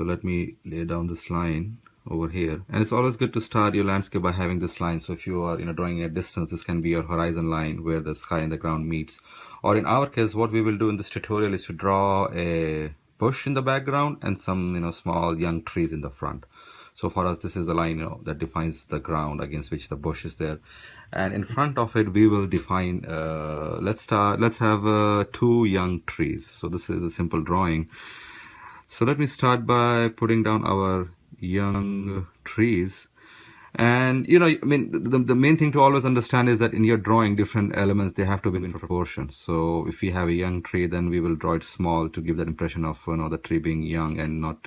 So let me lay down this line over here. And it's always good to start your landscape by having this line. So if you are drawing a distance, this can be your horizon line where the sky and the ground meets. Or in our case, what we will do in this tutorial is to draw a bush in the background and some small young trees in the front. So for us, this is the line that defines the ground against which the bush is there, and in front of it we will define let's have 2 young trees. So this is a simple drawing. So let me start by putting down our young trees. And I mean, the main thing to always understand is that in your drawing, different elements, they have to be in proportion. So if we have a young tree, then we will draw it small to give that impression of the tree being young and not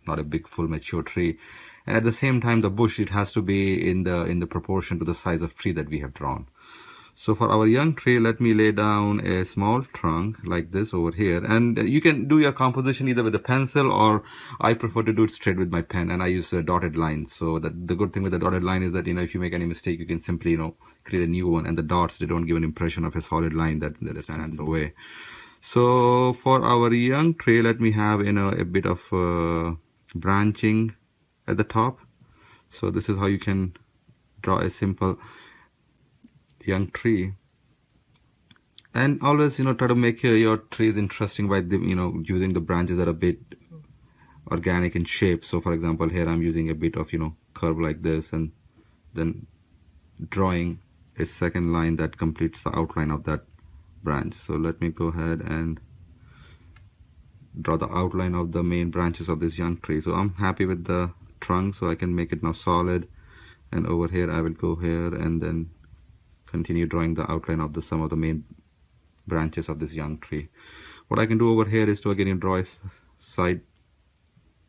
not a big full mature tree. And at the same time, the bush, it has to be in the proportion to the size of tree that we have drawn. So for our young tree, let me lay down a small trunk like this over here. And you can do your composition either with a pencil, or I prefer to do it straight with my pen, and I use a dotted line. So the good thing with the dotted line is that, if you make any mistake, you can simply, create a new one. And the dots, they don't give an impression of a solid line that stands in the way. So for our young tree, let me have, a bit of branching at the top. So this is how you can draw a simple young tree. And always try to make your trees interesting by using the branches that are a bit organic in shape. So for example, here I'm using a bit of curve like this, and then drawing a second line that completes the outline of that branch. So let me go ahead and draw the outline of the main branches of this young tree. So I'm happy with the trunk, so I can make it now solid. And over here I will go here and then continue drawing the outline of some of the main branches of this young tree. What I can do over here is to again draw a side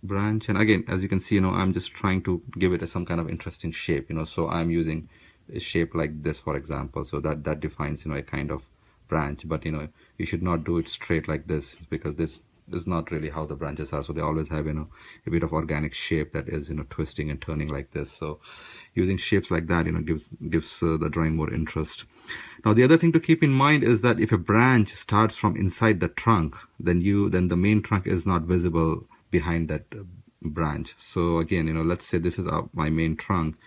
branch, and again, as you can see, I'm just trying to give it some kind of interesting shape. So I'm using a shape like this, for example. So that defines a kind of branch. But you should not do it straight like this, because this is not really how the branches are. So they always have a bit of organic shape that is twisting and turning like this. So using shapes like that gives the drawing more interest. Now the other thing to keep in mind is that if a branch starts from inside the trunk, then the main trunk is not visible behind that branch. So again, let's say this is my main trunk,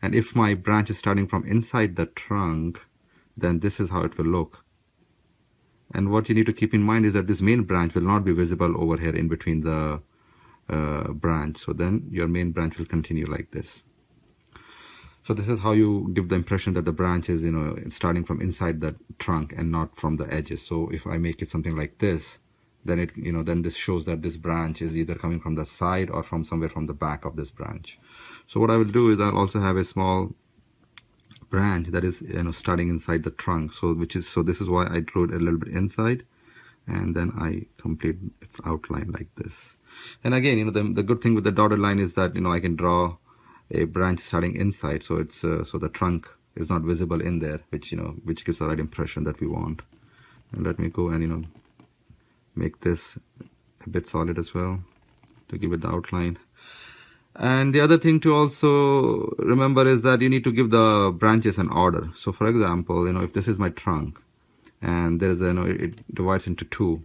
and if my branch is starting from inside the trunk, then this is how it will look. And what you need to keep in mind is that this main branch will not be visible over here in between the branch. So then your main branch will continue like this. So this is how you give the impression that the branch is starting from inside the trunk and not from the edges. So if I make it something like this, then it then this shows that this branch is either coming from the side or from somewhere from the back of this branch. So what I will do is I'll also have a small branch that is starting inside the trunk. So this is why I drew it a little bit inside, and then I complete its outline like this. And again, the good thing with the dotted line is that I can draw a branch starting inside, so it's so the trunk is not visible in there, which gives the right impression that we want. And let me go and make this a bit solid as well to give it the outline. And the other thing to also remember is that you need to give the branches an order. So for example, if this is my trunk and there is it divides into 2.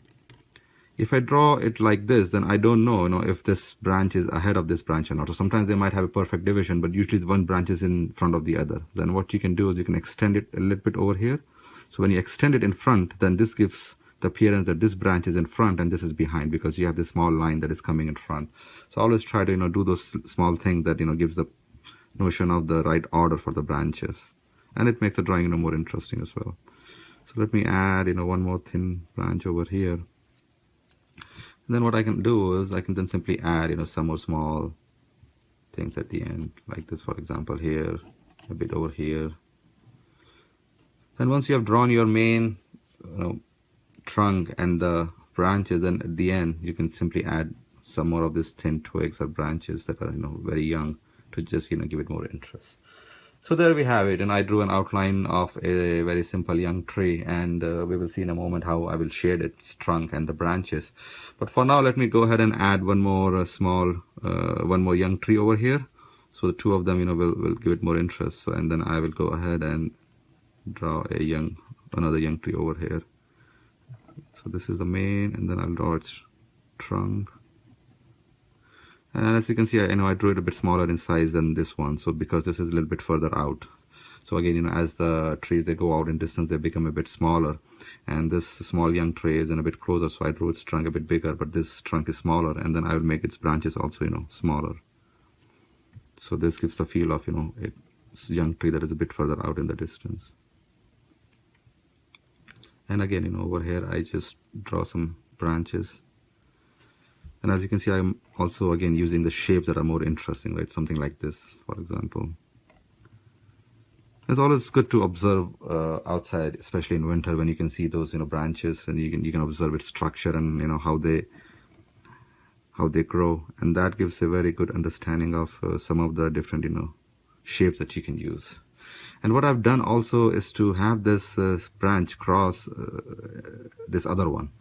If I draw it like this, then I don't know, if this branch is ahead of this branch or not. So sometimes they might have a perfect division, but usually the one branch is in front of the other. Then what you can do is you can extend it a little bit over here. So when you extend it in front, then this gives the appearance that this branch is in front and this is behind, because you have this small line that is coming in front. So always try to do those small things that gives the notion of the right order for the branches, and it makes the drawing more interesting as well. So let me add one more thin branch over here. And then what I can do is I can then simply add some more small things at the end, like this, for example, here, a bit over here. Then once you have drawn your main trunk and the branches, then at the end you can simply add some more of these thin twigs or branches that are very young, to just give it more interest. So there we have it, and I drew an outline of a very simple young tree, and we will see in a moment how I will shade its trunk and the branches. But for now, let me go ahead and add one more one more young tree over here. So the 2 of them will give it more interest. So, and then I will go ahead and draw another young tree over here. So this is the main, and then I'll draw its trunk. And as you can see, I drew it a bit smaller in size than this one. So because this is a little bit further out. So again, as the trees, they go out in distance, they become a bit smaller. And this small young tree is a bit closer. So I drew its trunk a bit bigger, but this trunk is smaller. And then I will make its branches also, smaller. So this gives the feel of, a young tree that is a bit further out in the distance. And again, over here, I just draw some branches. And as you can see, I'm also, again, using the shapes that are more interesting, right? Something like this, for example. It's always good to observe outside, especially in winter, when you can see those, branches, and you can observe its structure and, how they grow. And that gives a very good understanding of some of the different, shapes that you can use. And what I've done also is to have this branch cross this other one.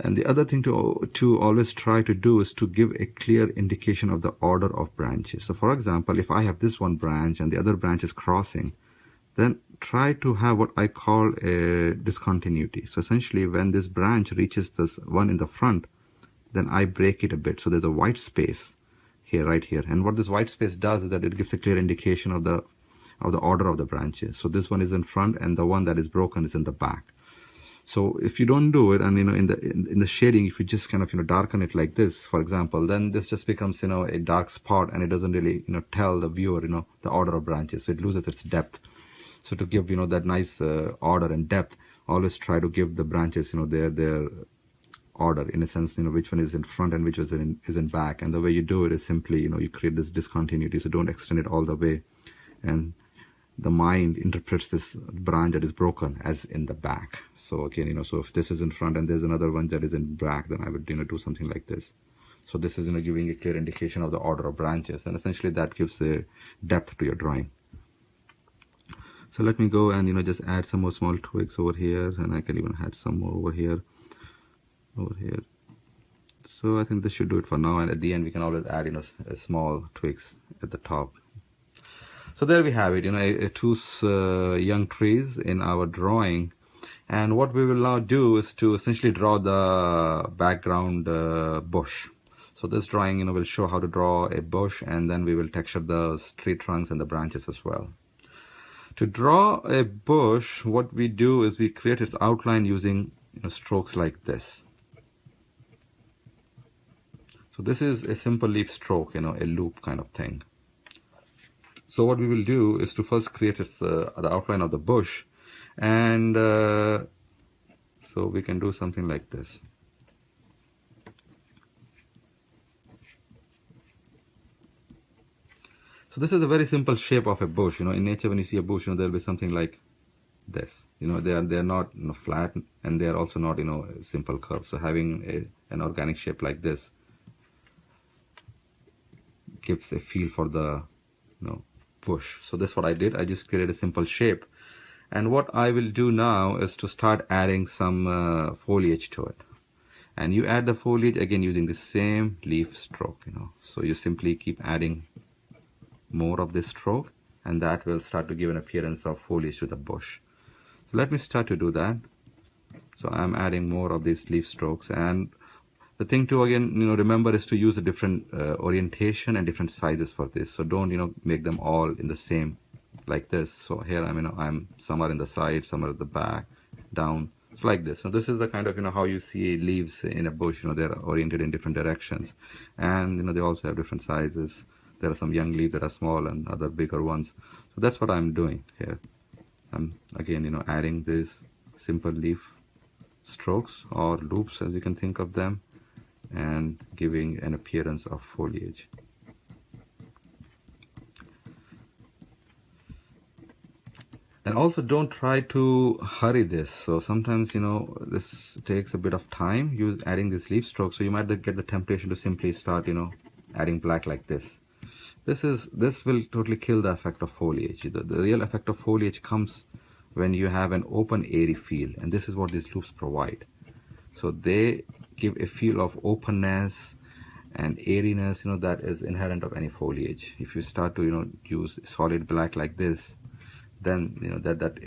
And the other thing to always try to do is to give a clear indication of the order of branches. So for example, if I have this one branch and the other branch is crossing, then try to have what I call a discontinuity. So essentially, when this branch reaches this one in the front, then I break it a bit. So there's a white space here, right here. And what this white space does is that it gives a clear indication of the order of the branches. So this one is in front and the one that is broken is in the back. So if you don't do it, and in the shading, if you just kind of darken it like this, for example, then this just becomes a dark spot, and it doesn't really tell the viewer the order of branches. So it loses its depth. So to give that nice order and depth, always try to give the branches their order, in a sense, which one is in front and which is in back. And the way you do it is simply you create this discontinuity. So don't extend it all the way, and the mind interprets this branch that is broken as in the back. So again, so if this is in front and there's another one that is in back, then I would do something like this. So this is giving a clear indication of the order of branches, and essentially that gives a depth to your drawing. So let me go and just add some more small twigs over here, and I can even add some more over here. So I think this should do it for now, and at the end we can always add small twigs at the top. So there we have it, two young trees in our drawing. And what we will now do is to essentially draw the background bush. So this drawing will show how to draw a bush, and then we will texture the tree trunks and the branches as well. To draw a bush, what we do is we create its outline using strokes like this. So this is a simple leaf stroke, a loop kind of thing. So what we will do is to first create the outline of the bush, and so we can do something like this. So this is a very simple shape of a bush. In nature, when you see a bush, there'll be something like this. They're not flat, and they're also not a simple curve. So having an organic shape like this gives a feel for the bush. So that's what I did. I just created a simple shape, and what I will do now is to start adding some foliage to it. And you add the foliage again using the same leaf stroke. So you simply keep adding more of this stroke, and that will start to give an appearance of foliage to the bush. So let me start to do that. So I'm adding more of these leaf strokes, and the thing to again remember is to use a different orientation and different sizes for this. So don't make them all in the same like this. So here I'm somewhere in the side, somewhere at the back, down. It's like this. So this is the kind of how you see leaves in a bush. They're oriented in different directions, and they also have different sizes. There are some young leaves that are small and other bigger ones. So that's what I'm doing here. I'm again adding these simple leaf strokes or loops, as you can think of them, and giving an appearance of foliage. And also don't try to hurry this. So sometimes this takes a bit of time, adding this leaf stroke. So you might get the temptation to simply start adding black like this. This will totally kill the effect of foliage. The real effect of foliage comes when you have an open, airy feel, and this is what these loops provide. So they give a feel of openness and airiness, that is inherent of any foliage. If you start to use solid black like this, then that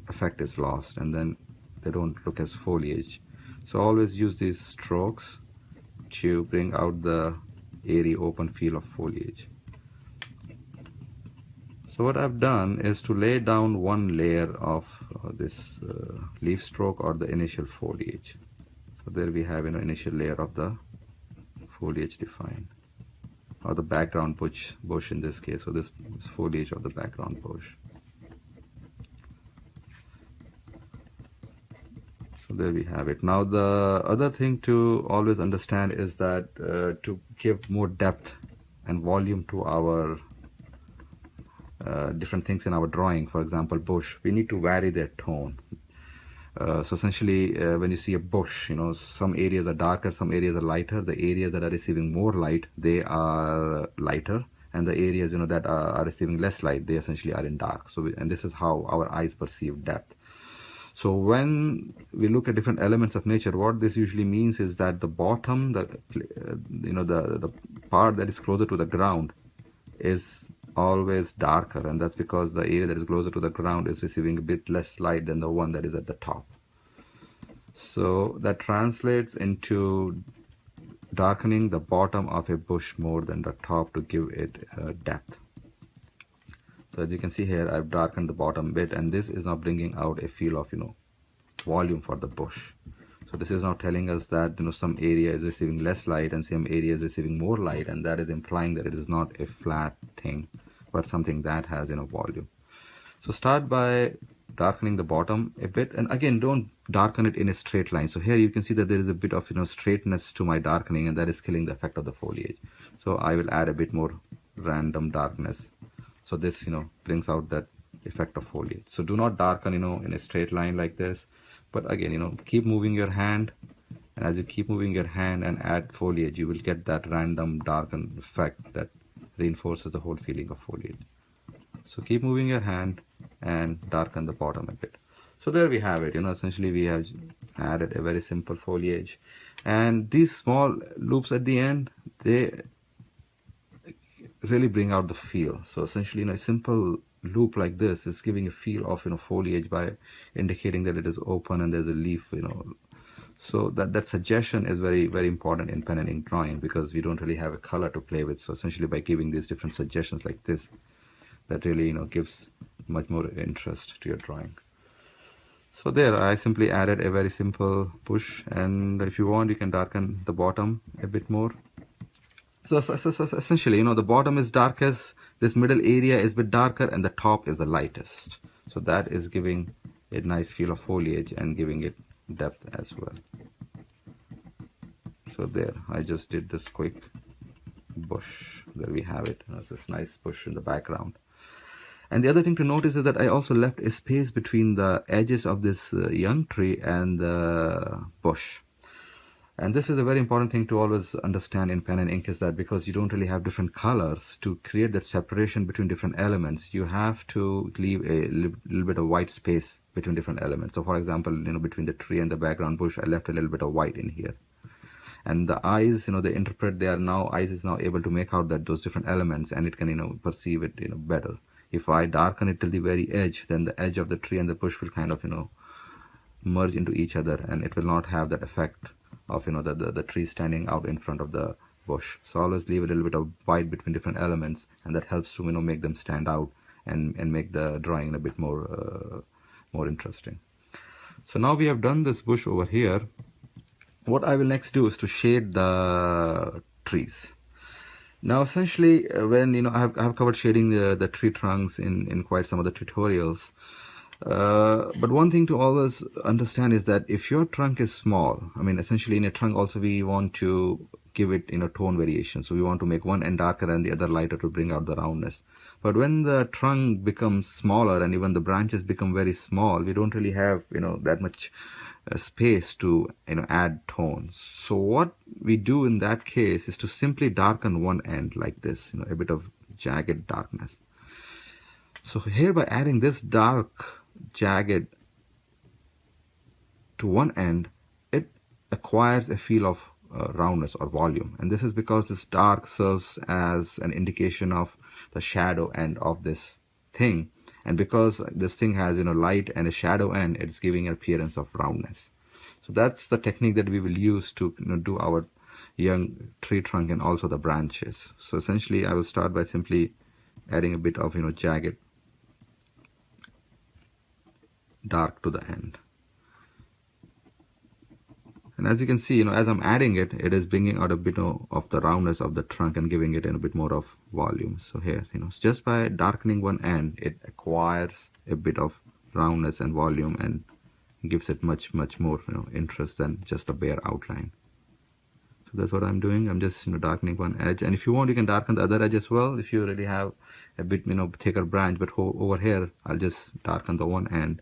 effect is lost, and then they don't look as foliage. So always use these strokes to bring out the airy, open feel of foliage. So what I've done is to lay down one layer of this leaf stroke or the initial foliage. So there we have an initial layer of the foliage defined, or the background bush in this case. So this is foliage of the background bush. So there we have it. Now the other thing to always understand is that to give more depth and volume to our different things in our drawing, for example bush, we need to vary their tone. So essentially when you see a bush, some areas are darker, some areas are lighter. The areas that are receiving more light, they are lighter, and the areas that are receiving less light, they essentially are in dark. So and this is how our eyes perceive depth. So when we look at different elements of nature, what this usually means is that the bottom, the part that is closer to the ground is always darker, and that's because the area that is closer to the ground is receiving a bit less light than the one that is at the top. So that translates into darkening the bottom of a bush more than the top to give it depth. So as you can see here, I've darkened the bottom bit, and this is now bringing out a feel of volume for the bush. So this is now telling us that some area is receiving less light and some area is receiving more light, and that is implying that it is not a flat thing but something that has volume. So start by darkening the bottom a bit, and again don't darken it in a straight line. So here you can see that there is a bit of straightness to my darkening, and that is killing the effect of the foliage. So I will add a bit more random darkness, so this brings out that effect of foliage. So do not darken in a straight line like this, but again keep moving your hand, and as you keep moving your hand and add foliage, you will get that random darken effect that reinforces the whole feeling of foliage. So keep moving your hand and darken the bottom a bit. So there we have it. Essentially we have added a very simple foliage, and these small loops at the end, they really bring out the feel. So essentially a simple loop like this is giving a feel of foliage by indicating that it is open and there's a leaf. So that suggestion is very, very important in pen and ink drawing, because we don't really have a color to play with. So essentially by giving these different suggestions like this, that really gives much more interest to your drawing. So there I simply added a very simple bush, and if you want you can darken the bottom a bit more. So essentially the bottom is darkest, this middle area is a bit darker, and the top is the lightest. So that is giving a nice feel of foliage and giving it depth as well. So there I just did this quick bush. There we have it. There's this nice bush in the background. And the other thing to notice is that I also left a space between the edges of this young tree and the bush. And this is a very important thing to always understand in pen and ink, is that because you don't really have different colors to create that separation between different elements, you have to leave a little bit of white space between different elements. So for example, between the tree and the background bush, I left a little bit of white in here. And the eyes, they interpret, eyes is now able to make out that those different elements, and it can, perceive it, better. If I darken it till the very edge, then the edge of the tree and the bush will kind of, merge into each other, and it will not have that effect of, the tree standing out in front of the bush. So always leave a little bit of white between different elements, and that helps to, make them stand out and make the drawing a bit more interesting. So now we have done this bush over here. What I will next do is to shade the trees. Now essentially when I have covered shading the tree trunks in quite some of the tutorials, but one thing to always understand is that if your trunk is small, essentially in a trunk also we want to give it tone variation. So we want to make one end darker and the other lighter to bring out the roundness. But when the trunk becomes smaller and even the branches become very small, we don't really have that much space to add tones. So what we do in that case is to simply darken one end like this, a bit of jagged darkness. So here by adding this dark jagged to one end, it acquires a feel of roundness or volume, and this is because this dark serves as an indication of the shadow end of this thing, and because this thing has light and a shadow end, it's giving an appearance of roundness. So that's the technique that we will use to do our young tree trunk and also the branches. So essentially I will start by simply adding a bit of jagged dark to the end. And as you can see, as I'm adding it, it is bringing out a bit of the roundness of the trunk and giving it a bit more of volume. So here, just by darkening one end, it acquires a bit of roundness and volume and gives it much more interest than just a bare outline. So that's what I'm doing. I'm just darkening one edge, and if you want, you can darken the other edge as well if you really have a bit thicker branch. But over here, I'll just darken the one end,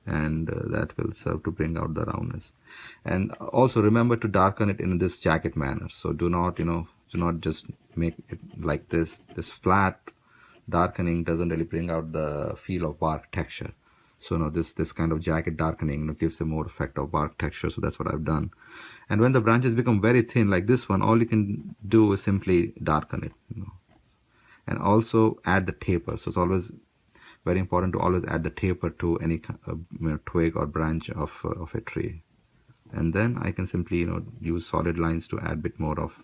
and that will serve to bring out the roundness. And also remember to darken it in this jagged manner. So do not just make it like this. This flat darkening doesn't really bring out the feel of bark texture. So this kind of jagged darkening gives a more effect of bark texture. So that's what I've done. And when the branches become very thin like this one, all you can do is simply darken it, and also add the taper. So it's always very important to always add the taper to any twig or branch of a tree. And then I can simply use solid lines to add a bit more of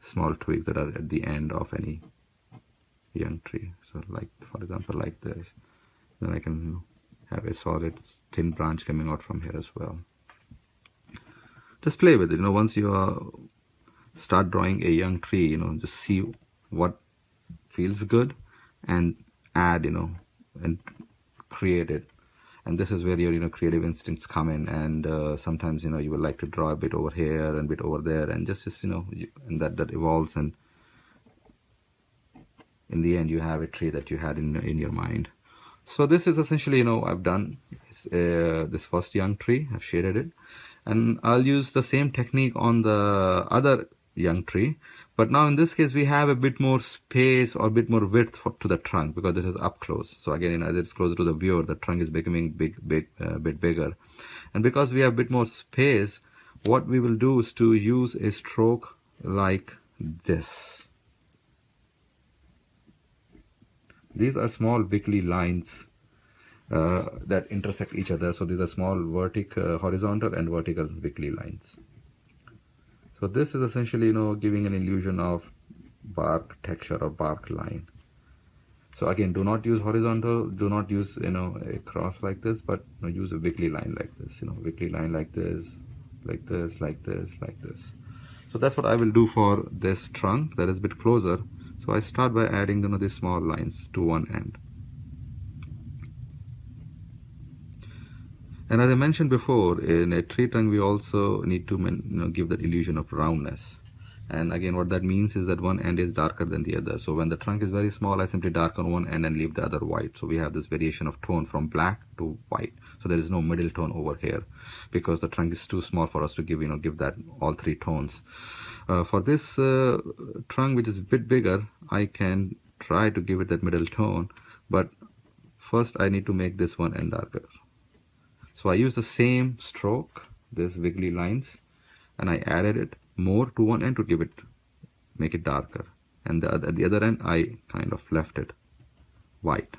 small twigs that are at the end of any young tree. So like, for example, like this. Then I can have a solid thin branch coming out from here as well. Just play with it. Once you start drawing a young tree, just see what feels good and add, and create it. And this is where your creative instincts come in. And sometimes you would like to draw a bit over here and a bit over there, and just and that evolves, and in the end you have a tree that you had in your mind. So this is essentially I've done this first young tree. I've shaded it, and I'll use the same technique on the other young tree, but now in this case we have a bit more space or a bit more width to the trunk, because this is up close. So again, as it's closer to the viewer, the trunk is becoming bit bigger, and because we have a bit more space, what we will do is to use a stroke like this. These are small wiggly lines that intersect each other. So these are small horizontal and vertical wiggly lines. So this is essentially giving an illusion of bark texture or bark line. So again, do not use horizontal, do not use a cross like this, but use a wiggly line like this, wiggly line like this, like this, like this, like this. So that's what I will do for this trunk that is a bit closer. So I start by adding these small lines to one end. And as I mentioned before, in a tree trunk we also need to give that illusion of roundness. And again, what that means is that one end is darker than the other. So when the trunk is very small, I simply darken one end and leave the other white. So we have this variation of tone from black to white. So there is no middle tone over here, because the trunk is too small for us to give that all three tones. For this trunk, which is a bit bigger, I can try to give it that middle tone, but first I need to make this one end darker. So I use the same stroke, these wiggly lines, and I added it more to one end to make it darker, and at the other end I kind of left it white.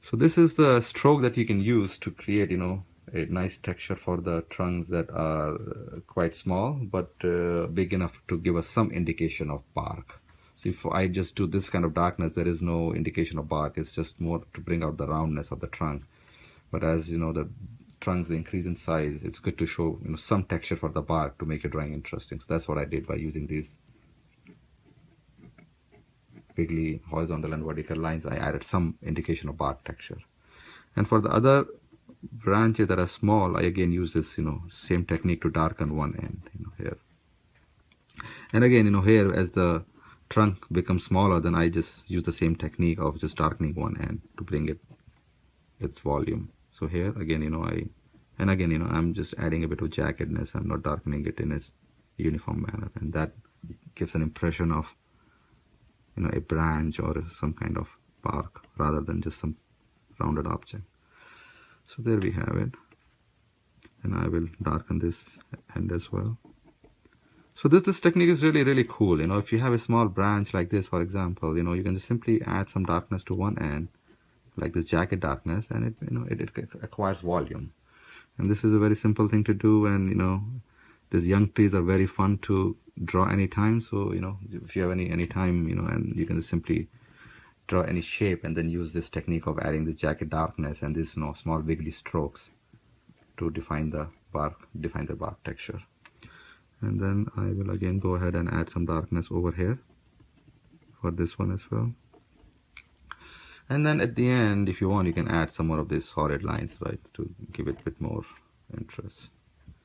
So this is the stroke that you can use to create a nice texture for the trunks that are quite small but big enough to give us some indication of bark. So if I just do this kind of darkness, there is no indication of bark. It's just more to bring out the roundness of the trunk. But as the trunks increase in size, it's good to show some texture for the bark to make your drawing interesting. So that's what I did by using these wiggly horizontal and vertical lines. I added some indication of bark texture. And for the other branches that are small, I again use this same technique to darken one end here. And again here, as the trunk becomes smaller, then I just use the same technique of just darkening one end to bring its volume. So here again I'm just adding a bit of jaggedness. I'm not darkening it in a uniform manner, and that gives an impression of a branch or some kind of bark rather than just some rounded object. So there we have it, and I will darken this end as well. So this technique is really cool. If you have a small branch like this, for example, you can just simply add some darkness to one end, like this jagged darkness, and it acquires volume. And this is a very simple thing to do, and These young trees are very fun to draw anytime. So, if you have any time, and you can simply draw any shape and then use this technique of adding this jagged darkness and these small wiggly strokes to define the bark texture. And then I will again go ahead and add some darkness over here for this one as well. And then at the end, if you want, you can add some more of these solid lines, right, to give it a bit more interest.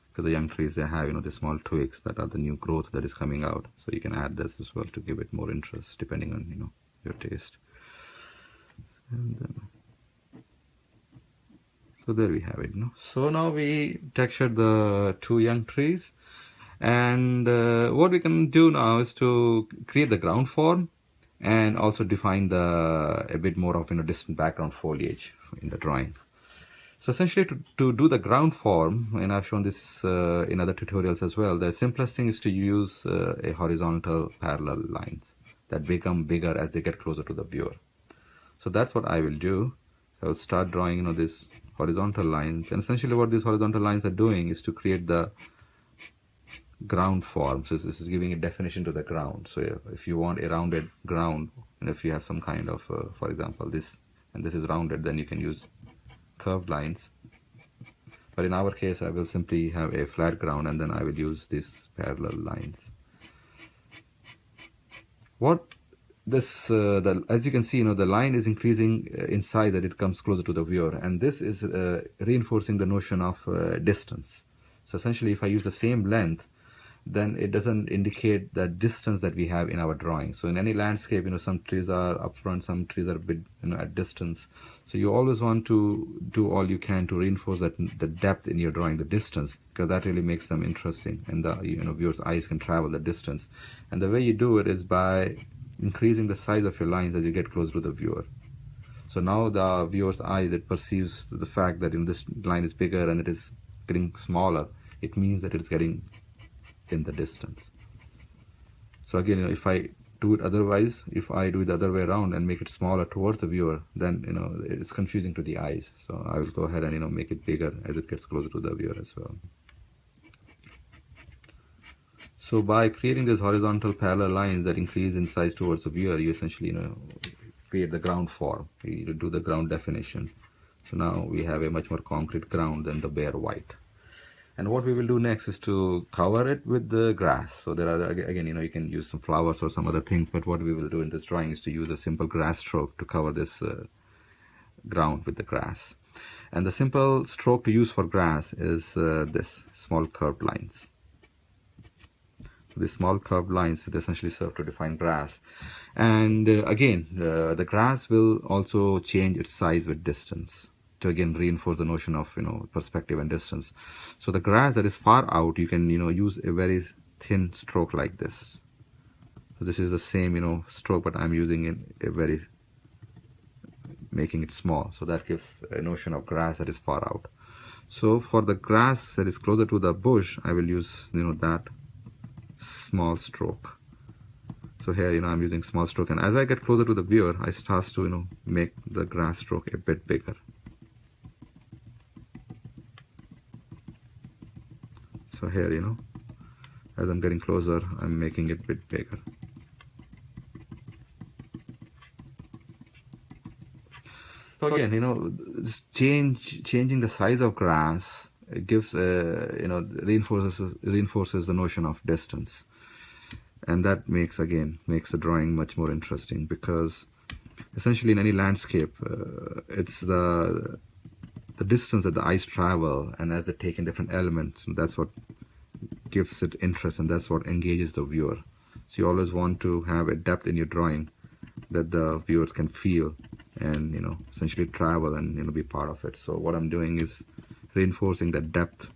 Because the young trees, they have, the small twigs that are the new growth that is coming out. So you can add this as well to give it more interest, depending on, your taste. And then, so there we have it. So now we textured the 2 young trees. And what we can do now is to create the ground form and also define a bit more of distant background foliage in the drawing. So essentially to do the ground form, and I've shown this in other tutorials as well, the simplest thing is to use a horizontal parallel lines that become bigger as they get closer to the viewer. So that's what I will do. I will start drawing these horizontal lines, and essentially what these horizontal lines are doing is to create the ground form. So this is giving a definition to the ground. So if you want a rounded ground, and if you have some kind of for example this, and this is rounded, then you can use curved lines. But in our case, I will simply have a flat ground, and then I will use these parallel lines. What this as you can see, the line is increasing in size as it comes closer to the viewer, and this is reinforcing the notion of distance. So essentially, if I use the same length, then it doesn't indicate the distance that we have in our drawing. So in any landscape, some trees are up front, some trees are a bit at distance. So you always want to do all you can to reinforce the depth in your drawing, the distance, because that really makes them interesting, and the viewer's eyes can travel the distance. And the way you do it is by increasing the size of your lines as you get closer to the viewer. So now the viewer's eyes, it perceives the fact that this line is bigger and it is getting smaller. It means that it's getting in the distance. So again, if I do it otherwise, if I do it the other way around and make it smaller towards the viewer, then it's confusing to the eyes. So I will go ahead and make it bigger as it gets closer to the viewer as well. So by creating these horizontal parallel lines that increase in size towards the viewer, you essentially create the ground form. You do the ground definition. So now we have a much more concrete ground than the bare white. And what we will do next is to cover it with the grass. So there are, again, you can use some flowers or some other things, but what we will do in this drawing is to use a simple grass stroke to cover this ground with the grass. And the simple stroke to use for grass is this small curved lines. So these small curved lines, they essentially serve to define grass. And again, the grass will also change its size with distance, to again reinforce the notion of perspective and distance. So the grass that is far out, you can use a very thin stroke like this. So this is the same stroke, but I'm using it making it small. So that gives a notion of grass that is far out. So for the grass that is closer to the bush, I will use that small stroke. So here I'm using small stroke, and as I get closer to the viewer, I start to make the grass stroke a bit bigger. So here, as I'm getting closer, I'm making it a bit bigger. So again, this changing the size of grass, it gives reinforces the notion of distance, and that makes the drawing much more interesting, because essentially in any landscape, it's the distance that the eyes travel, and as they take in different elements, that's what gives it interest, and that's what engages the viewer. So you always want to have a depth in your drawing that the viewers can feel and essentially travel and be part of it. So what I'm doing is reinforcing that depth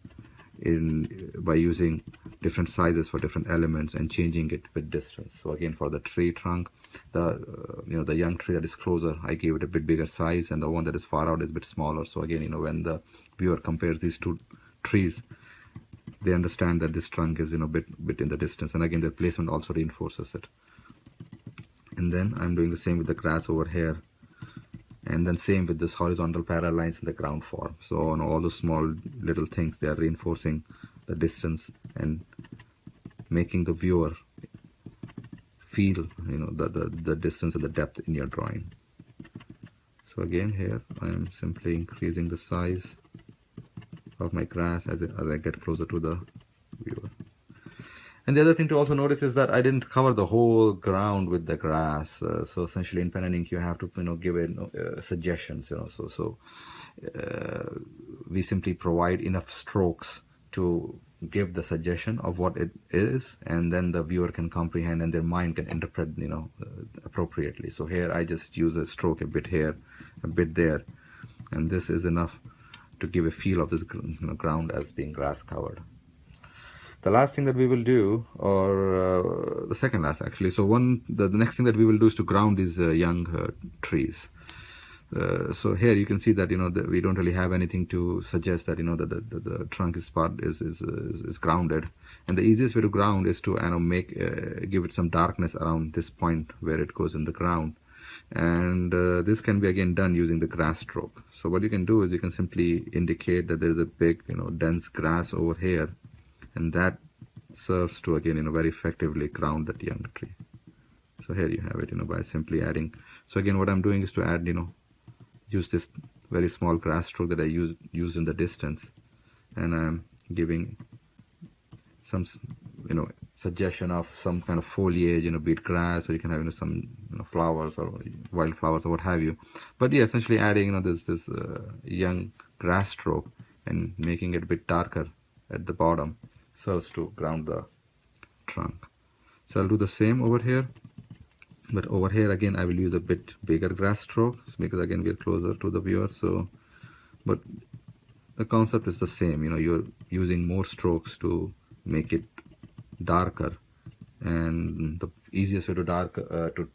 by using different sizes for different elements and changing it with distance. So again, for the tree trunk, the young tree that is closer, I gave it a bit bigger size, and the one that is far out is a bit smaller. So again, when the viewer compares these two trees, they understand that this trunk is bit in the distance, and again the placement also reinforces it. And then I'm doing the same with the grass over here, and then same with this horizontal parallel lines in the ground form. So on all those small little things, they are reinforcing the distance and making the viewer feel, the distance and the depth in your drawing. So again, here I am simply increasing the size of my grass as I get closer to the viewer. And the other thing to also notice is that I didn't cover the whole ground with the grass. So essentially in pen and ink, you have to give it suggestions. We simply provide enough strokes to give the suggestion of what it is, and then the viewer can comprehend and their mind can interpret appropriately. So here I just use a stroke a bit here, a bit there, and this is enough to give a feel of this ground as being grass covered. The last thing that we will do, or the second last actually, so the next thing that we will do is to ground these young trees. So here you can see that that we don't really have anything to suggest that that the trunk is grounded, and the easiest way to ground is to give it some darkness around this point where it goes in the ground, and this can be again done using the grass stroke. So what you can do is you can simply indicate that there is a big dense grass over here, and that serves to again very effectively ground that young tree. So here you have it by simply adding. So again what I'm doing is to add use this very small grass stroke that I use in the distance, and I'm giving some suggestion of some kind of foliage, be it grass, or you can have some flowers or wildflowers or what have you. But yeah, essentially adding this young grass stroke and making it a bit darker at the bottom serves to ground the trunk. So I'll do the same over here, but over here again I will use a bit bigger grass stroke because again we are closer to the viewer. So but the concept is the same, you're using more strokes to make it darker, and the easiest way to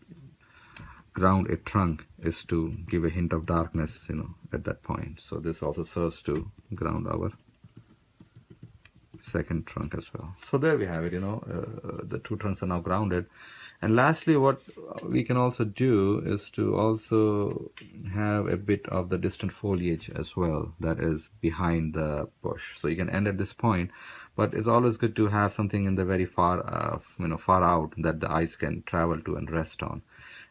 ground a trunk is to give a hint of darkness at that point. So this also serves to ground our second trunk as well. So there we have it, the two trunks are now grounded. And lastly, what we can also do is to also have a bit of the distant foliage as well that is behind the bush. So you can end at this point, but it's always good to have something in the very far far out that the eyes can travel to and rest on.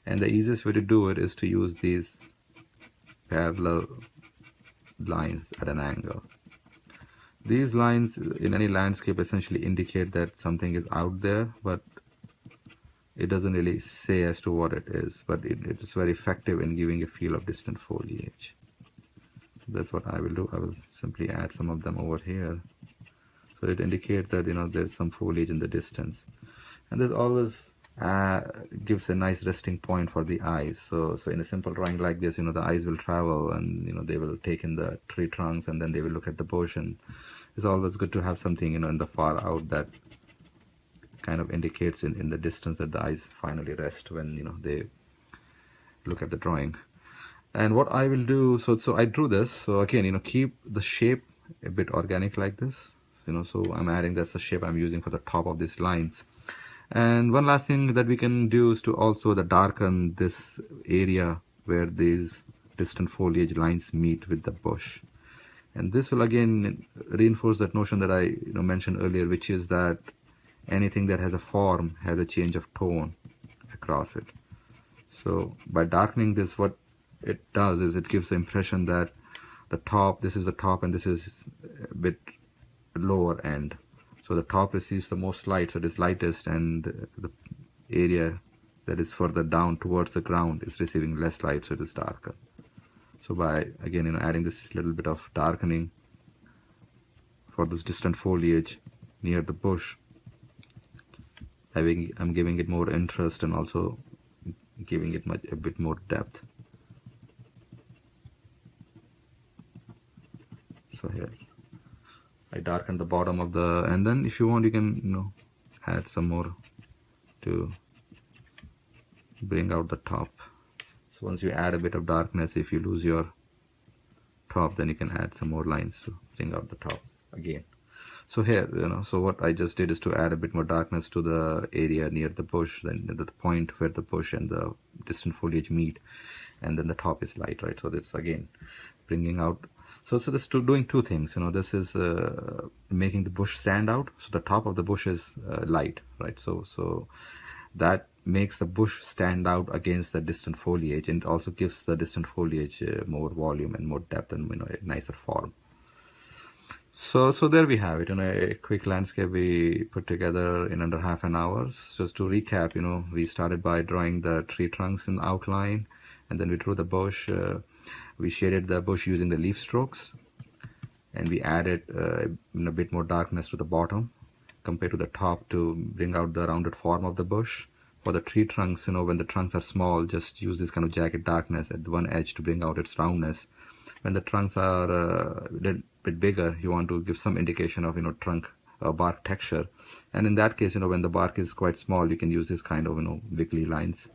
And the easiest way to do it is to use these parallel lines at an angle. These lines in any landscape essentially indicate that something is out there, but it doesn't really say as to what it is, but it is very effective in giving a feel of distant foliage. So that's what I will do. I will simply add some of them over here, so it indicates that there's some foliage in the distance, and there's always gives a nice resting point for the eyes. So in a simple drawing like this, the eyes will travel, and they will take in the tree trunks, and then they will look at the bush, and it's always good to have something in the far out that kind of indicates in the distance that the eyes finally rest when they look at the drawing. And what I will do, so I drew this, so again keep the shape a bit organic like this, so I'm adding, that's the shape I'm using for the top of these lines. And one last thing that we can do is to also darken this area where these distant foliage lines meet with the bush. And this will again reinforce that notion that I mentioned earlier, which is that anything that has a form has a change of tone across it. So by darkening this, what it does is it gives the impression that the top, this is the top and this is a bit lower end. So the top receives the most light, so it is lightest, and the area that is further down towards the ground is receiving less light, so it is darker. So by again adding this little bit of darkening for this distant foliage near the bush, I'm giving it more interest and also giving it a bit more depth. So here I darkened the bottom of the, and then if you want you can add some more to bring out the top. So once you add a bit of darkness, if you lose your top, then you can add some more lines to bring out the top again. So here, so what I just did is to add a bit more darkness to the area near the bush, then the point where the bush and the distant foliage meet, and then the top is light, right? So that's again bringing out. So this is doing two things. This is making the bush stand out. So the top of the bush is light, right? So that makes the bush stand out against the distant foliage, and it also gives the distant foliage more volume and more depth and a nicer form. So there we have it. A quick landscape we put together in under half an hour. Just to recap, we started by drawing the tree trunks in outline, and then we drew the bush. We shaded the bush using the leaf strokes, and we added a bit more darkness to the bottom compared to the top to bring out the rounded form of the bush. For the tree trunks, when the trunks are small, just use this kind of jagged darkness at one edge to bring out its roundness. When the trunks are a bit bigger, you want to give some indication of trunk bark texture, and in that case, when the bark is quite small, you can use this kind of wiggly lines,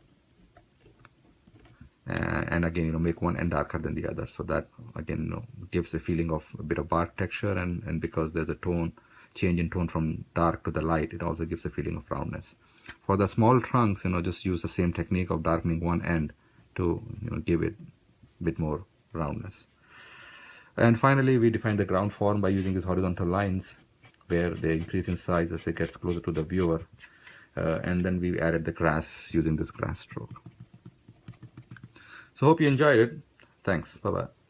and again make one end darker than the other, so that again gives a feeling of a bit of bark texture, and because there's a change in tone from dark to the light, it also gives a feeling of roundness. For the small trunks, just use the same technique of darkening one end to give it a bit more roundness. And finally, we define the ground form by using these horizontal lines where they increase in size as it gets closer to the viewer, and then we added the grass using this grass stroke. So hope you enjoyed it. Thanks. Bye-bye.